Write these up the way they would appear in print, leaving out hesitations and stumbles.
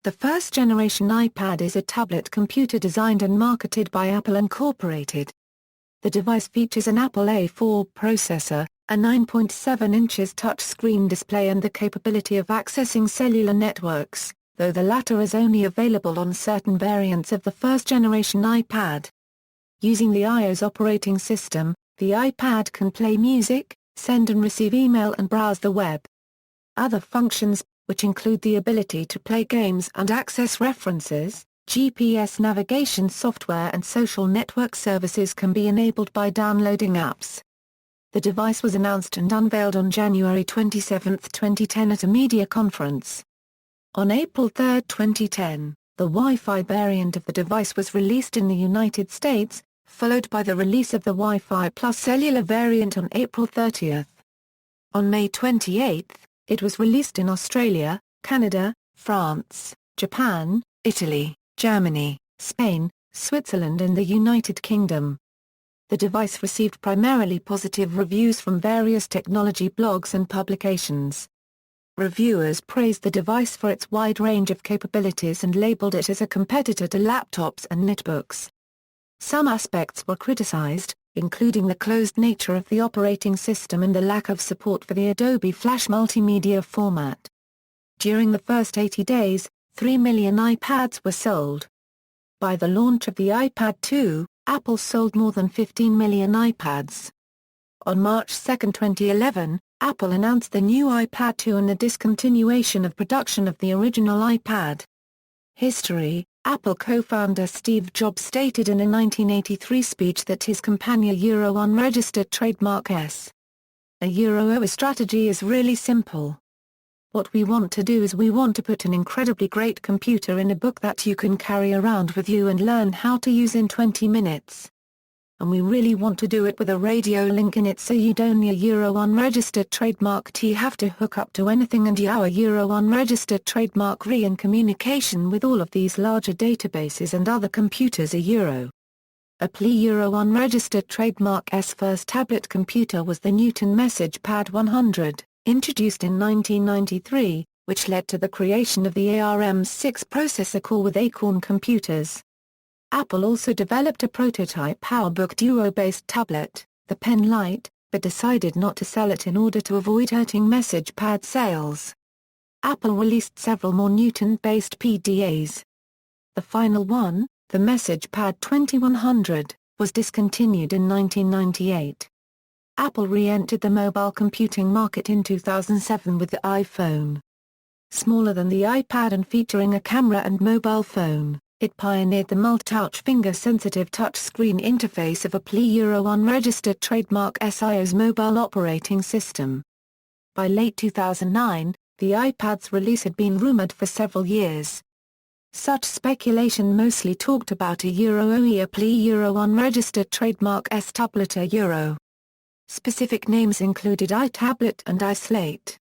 The first-generation iPad is a tablet computer designed and marketed by Apple Incorporated. The device features an Apple A4 processor, a 9.7 inches touchscreen display and the capability of accessing cellular networks, though the latter is only available on certain variants of the first-generation iPad. Using the iOS operating system, the iPad can play music, send and receive email and browse the web. Other functions, which include the ability to play games and access references, GPS navigation software and social network services can be enabled by downloading apps. The device was announced and unveiled on January 27, 2010 at a media conference. On April 3, 2010, the Wi-Fi variant of the device was released in the United States, followed by the release of the Wi-Fi Cellular variant on April 30. On May 28, it was released in Australia, Canada, France, Japan, Italy, Germany, Spain, Switzerland and the United Kingdom. The device received primarily positive reviews from various technology blogs and publications. Reviewers praised the device for its wide range of capabilities and labeled it as a competitor to laptops and netbooks. Some aspects were criticized, including the closed nature of the operating system and the lack of support for the Adobe Flash multimedia format. During the first 80 days, 3 million iPads were sold. By the launch of the iPad 2, Apple sold more than 15 million iPads. On March 2, 2011, Apple announced the new iPad 2 and the discontinuation of production of the original iPad. History: Apple co-founder Steve Jobs stated in a 1983 speech that his companion unregistered trademark S. A strategy is really simple. What we want to do is we want to put an incredibly great computer in a book that you can carry around with you and learn how to use in 20 minutes. And we really want to do it with a radio link in it so you don't need a unregistered trademark to have to hook up to anything and our unregistered trademark in communication with all of these larger databases and other computers Apple unregistered trademark S first tablet computer was the Newton Message Pad 100, introduced in 1993, which led to the creation of the ARM6 processor core with Acorn computers. Apple also developed a prototype PowerBook Duo-based tablet, the Pen Lite, but decided not to sell it in order to avoid hurting Message Pad sales. Apple released several more Newton-based PDAs. The final one, the Message Pad 2100, was discontinued in 1998. Apple re-entered the mobile computing market in 2007 with the iPhone. Smaller than the iPad and featuring a camera and mobile phone, it pioneered the multi-touch finger-sensitive touchscreen interface of Apple unregistered trademark iOS mobile operating system. By late 2009, the iPad's release had been rumored for several years. Such speculation mostly talked about a Apple unregistered trademark tablet Specific names included iTablet and iSlate.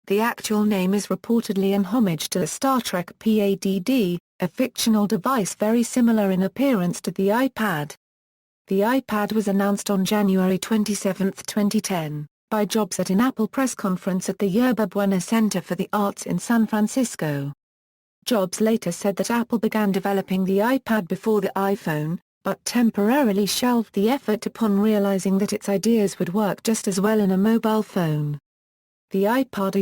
The actual name is reportedly an homage to the Star Trek PADD, a fictional device very similar in appearance to the iPad. The iPad was announced on January 27, 2010, by Jobs at an Apple press conference at the Yerba Buena Center for the Arts in San Francisco. Jobs later said that Apple began developing the iPad before the iPhone, but temporarily shelved the effort upon realizing that its ideas would work just as well in a mobile phone. The iPad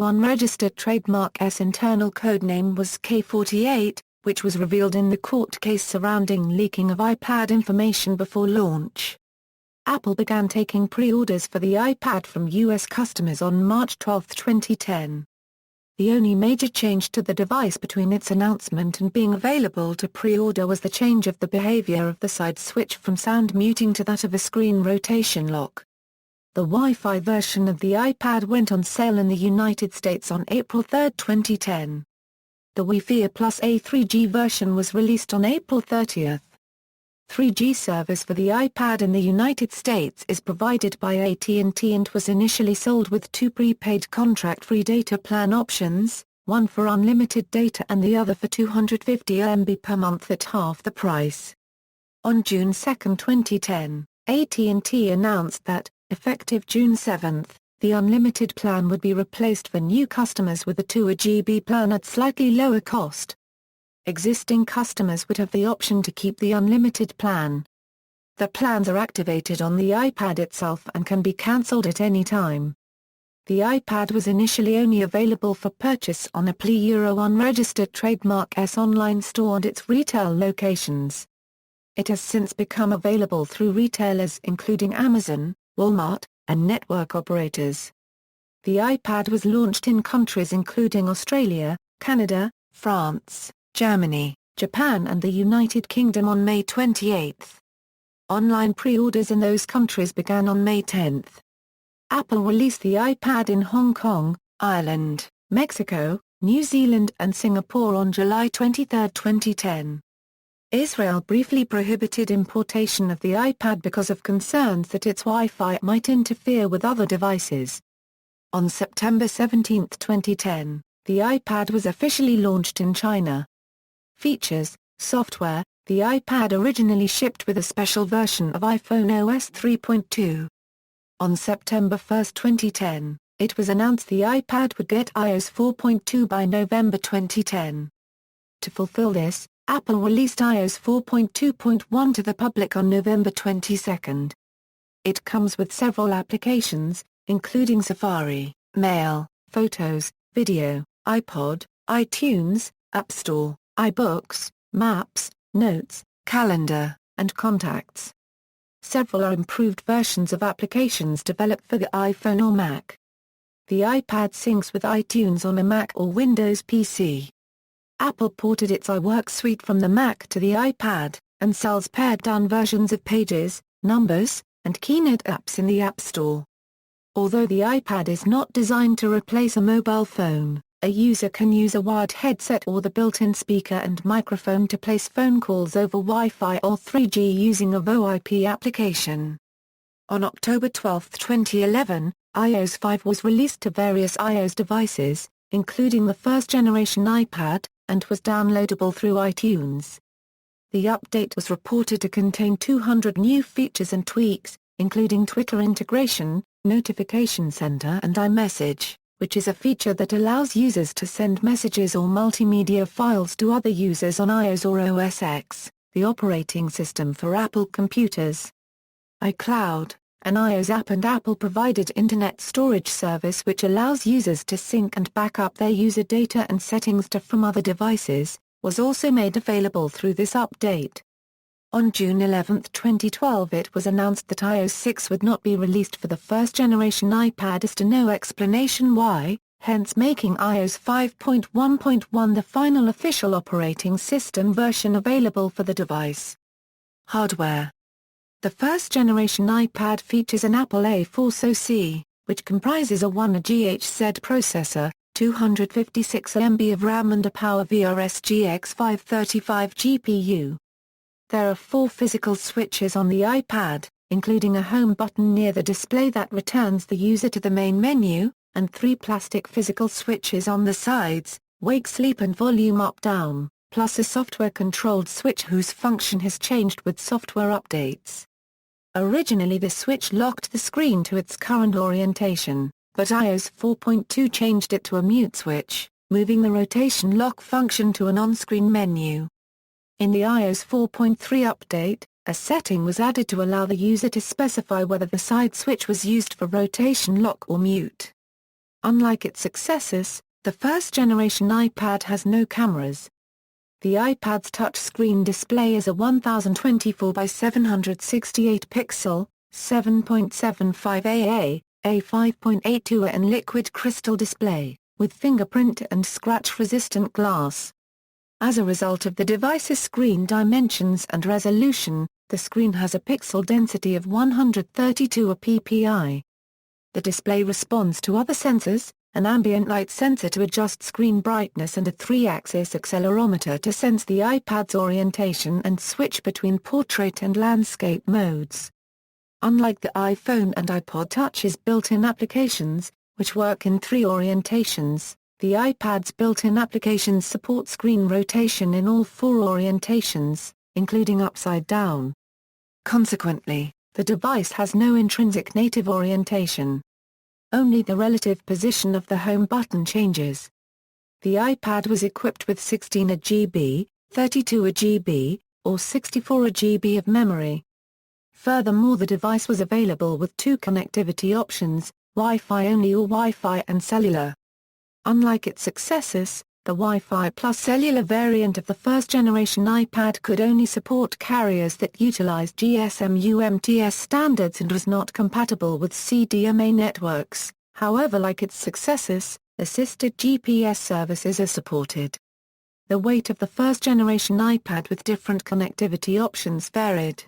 unregistered trademark S internal codename was K48, which was revealed in the court case surrounding leaking of iPad information before launch. Apple began taking pre-orders for the iPad from U.S. customers on March 12, 2010. The only major change to the device between its announcement and being available to pre-order was the change of the behavior of the side switch from sound muting to that of a screen rotation lock. The Wi-Fi version of the iPad went on sale in the United States on April 3, 2010. The Wi-Fi Plus A 3G version was released on April 30. 3G service for the iPad in the United States is provided by AT&T and was initially sold with two prepaid contract-free data plan options, one for unlimited data and the other for 250 MB per month at half the price. On June 2, 2010, AT&T announced that, effective June 7, the unlimited plan would be replaced for new customers with a 2 GB plan at slightly lower cost. Existing customers would have the option to keep the unlimited plan. The plans are activated on the iPad itself and can be cancelled at any time. The iPad was initially only available for purchase on a Euro unregistered trademark's online store and its retail locations. It has since become available through retailers including Amazon, Walmart, and network operators. The iPad was launched in countries including Australia, Canada, France, Germany, Japan and the United Kingdom on May 28. Online pre-orders in those countries began on May 10. Apple released the iPad in Hong Kong, Ireland, Mexico, New Zealand and Singapore on July 23, 2010. Israel briefly prohibited importation of the iPad because of concerns that its Wi-Fi might interfere with other devices. On September 17, 2010, the iPad was officially launched in China. Features, software. The iPad originally shipped with a special version of iPhone OS 3.2. On September 1, 2010, it was announced the iPad would get iOS 4.2 by November 2010. To fulfill this, Apple released iOS 4.2.1 to the public on November 22. It comes with several applications, including Safari, Mail, Photos, Video, iPod, iTunes, App Store, iBooks, Maps, Notes, Calendar, and Contacts. Several are improved versions of applications developed for the iPhone or Mac. The iPad syncs with iTunes on a Mac or Windows PC. Apple ported its iWork suite from the Mac to the iPad, and sells pared-down versions of Pages, Numbers, and Keynote apps in the App Store. Although the iPad is not designed to replace a mobile phone, a user can use a wired headset or the built-in speaker and microphone to place phone calls over Wi-Fi or 3G using a VoIP application. On October 12, 2011, iOS 5 was released to various iOS devices, including the first-generation iPad, and was downloadable through iTunes. The update was reported to contain 200 new features and tweaks, including Twitter integration, Notification Center and iMessage, which is a feature that allows users to send messages or multimedia files to other users on iOS or OS X, the operating system for Apple computers. iCloud, an iOS app and Apple-provided internet storage service which allows users to sync and back up their user data and settings to from other devices, was also made available through this update. On June 11, 2012 it was announced that iOS 6 would not be released for the first-generation iPad as to no explanation why, hence making iOS 5.1.1 the final official operating system version available for the device. Hardware. The first-generation iPad features an Apple A4 SoC, which comprises a 1 GHz processor, 256 MB of RAM and a PowerVR GX 535 GPU. There are 4 physical switches on the iPad, including a home button near the display that returns the user to the main menu, and 3 plastic physical switches on the sides, wake sleep and volume up-down, plus a software-controlled switch whose function has changed with software updates. Originally the switch locked the screen to its current orientation, but iOS 4.2 changed it to a mute switch, moving the rotation lock function to an on-screen menu. In the iOS 4.3 update, a setting was added to allow the user to specify whether the side switch was used for rotation lock or mute. Unlike its successors, the first-generation iPad has no cameras. The iPad's touchscreen display is a 1024 by 768 pixel, 7.75 AA, a 5.82 and liquid crystal display, with fingerprint and scratch-resistant glass. As a result of the device's screen dimensions and resolution, the screen has a pixel density of 132 ppi. The display responds to other sensors, an ambient light sensor to adjust screen brightness and a 3-axis accelerometer to sense the iPad's orientation and switch between portrait and landscape modes. Unlike the iPhone and iPod Touch's built-in applications, which work in 3 orientations, the iPad's built-in applications support screen rotation in all 4 orientations, including upside down. Consequently, the device has no intrinsic native orientation. only the relative position of the home button changes. The iPad was equipped with 16 GB, 32 GB, or 64 GB of memory. Furthermore, the device was available with two connectivity options, Wi-Fi only or Wi-Fi and cellular. Unlike its successors, the Wi-Fi plus cellular variant of the first-generation iPad could only support carriers that utilized GSM-UMTS standards and was not compatible with CDMA networks. However, like its successors, assisted GPS services are supported. The weight of the first-generation iPad with different connectivity options varied.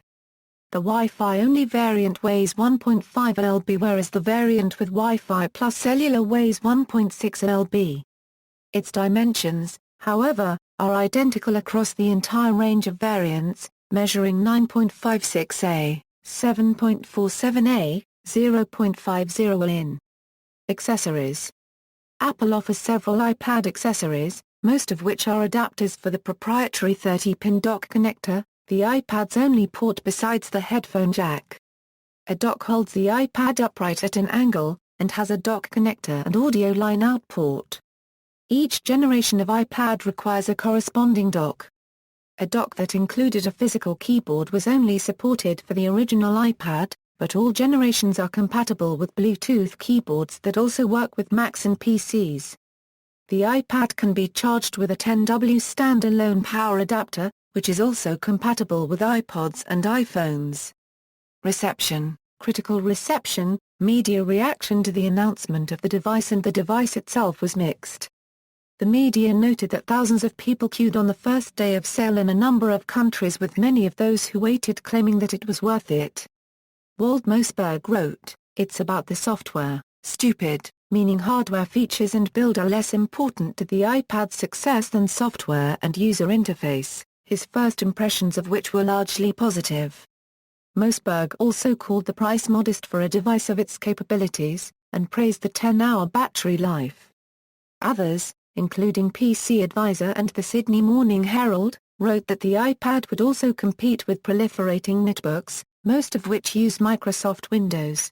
The Wi-Fi only variant weighs 1.5 lb, whereas the variant with Wi-Fi plus cellular weighs 1.6 lb. Its dimensions, however, are identical across the entire range of variants, measuring 9.56 a, 7.47 a, 0.50 in. Accessories. Apple offers several iPad accessories, most of which are adapters for the proprietary 30-pin dock connector, the iPad's only port besides the headphone jack. A dock holds the iPad upright at an angle, and has a dock connector and audio line-out port. Each generation of iPad requires a corresponding dock. A dock that included a physical keyboard was only supported for the original iPad, but all generations are compatible with Bluetooth keyboards that also work with Macs and PCs. The iPad can be charged with a 10W standalone power adapter, which is also compatible with iPods and iPhones. Reception. Critical reception. Media reaction to the announcement of the device and the device itself was mixed. The media noted that thousands of people queued on the first day of sale in a number of countries, with many of those who waited claiming that it was worth it. Walt Mossberg wrote, "It's about the software, stupid, meaning hardware features and build are less important to the iPad's success than software and user interface, his first impressions of which were largely positive." Mossberg also called the price modest for a device of its capabilities, and praised the 10-hour battery life. Others, including PC Advisor and the Sydney Morning Herald, wrote that the iPad would also compete with proliferating netbooks, most of which use Microsoft Windows.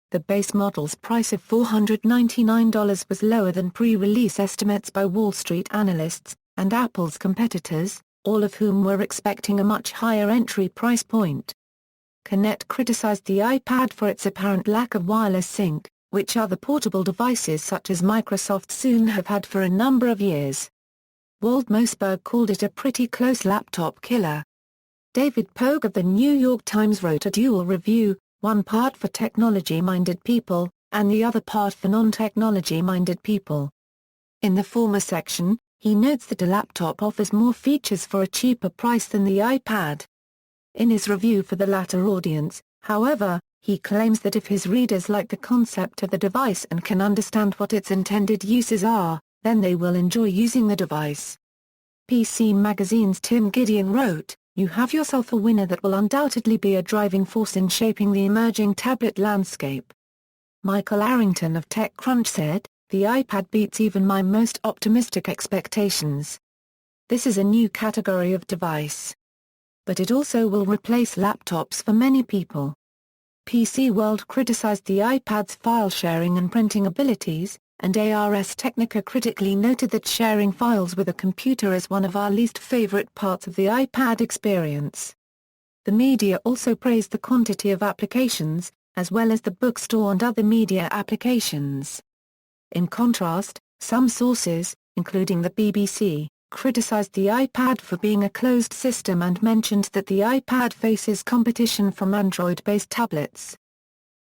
The base model's price of $499 was lower than pre-release estimates by Wall Street analysts, and Apple's competitors, all of whom were expecting a much higher entry price point. Connect criticized the iPad for its apparent lack of wireless sync, which other portable devices such as Microsoft soon have had for a number of years. Walt Mossberg called it a pretty close laptop killer. David Pogue of the New York Times wrote a dual review, one part for technology-minded people, and the other part for non-technology-minded people. In the former section, he notes that a laptop offers more features for a cheaper price than the iPad. In his review for the latter audience, however, he claims that if his readers like the concept of the device and can understand what its intended uses are, then they will enjoy using the device. PC Magazine's Tim Gideon wrote, "You have yourself a winner that will undoubtedly be a driving force in shaping the emerging tablet landscape." Michael Arrington of TechCrunch said, "The iPad beats even my most optimistic expectations. This is a new category of device. But it also will replace laptops for many people." PC World criticized the iPad's file sharing and printing abilities, and Ars Technica critically noted that sharing files with a computer is one of our least favorite parts of the iPad experience. The media also praised the quantity of applications, as well as the bookstore and other media applications. In contrast, some sources, including the BBC, criticized the iPad for being a closed system and mentioned that the iPad faces competition from Android-based tablets.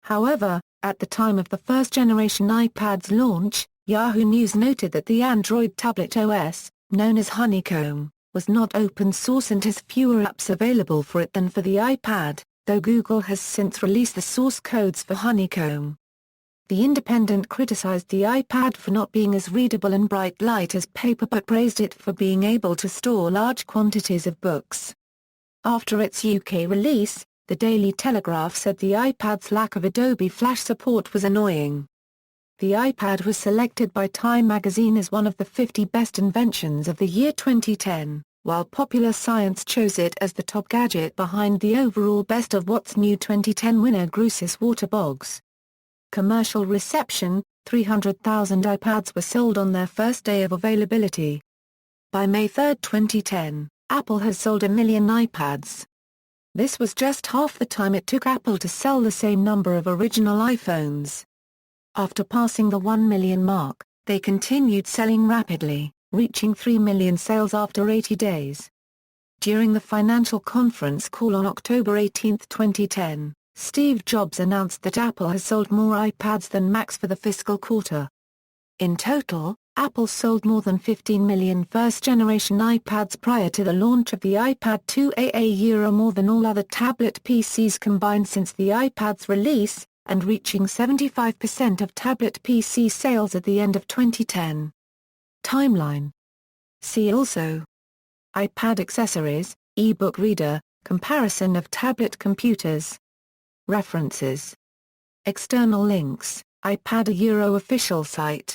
However, at the time of the first-generation iPad's launch, Yahoo News noted that the Android tablet OS, known as Honeycomb, was not open source and has fewer apps available for it than for the iPad, though Google has since released the source codes for Honeycomb. The Independent criticized the iPad for not being as readable and bright light as paper but praised it for being able to store large quantities of books. After its UK release, the Daily Telegraph said the iPad's lack of Adobe Flash support was annoying. The iPad was selected by Time magazine as one of the 50 best inventions of the year 2010, while Popular Science chose it as the top gadget behind the overall Best of What's New 2010 winner Grusis Waterbogs. Commercial reception: 300,000 iPads were sold on their first day of availability. By May 3, 2010, Apple has sold 1 million iPads. This was just half the time it took Apple to sell the same number of original iPhones. After passing the 1 million mark, they continued selling rapidly, reaching 3 million sales after 80 days. During the financial conference call on October 18, 2010, Steve Jobs announced that Apple has sold more iPads than Macs for the fiscal quarter. In total, Apple sold more than 15 million first-generation iPads prior to the launch of the iPad 2A, more than all other tablet PCs combined since the iPad's release, and reaching 75% of tablet PC sales at the end of 2010. Timeline. See also: iPad accessories, e-book reader, comparison of tablet computers. References. External links: iPad official site.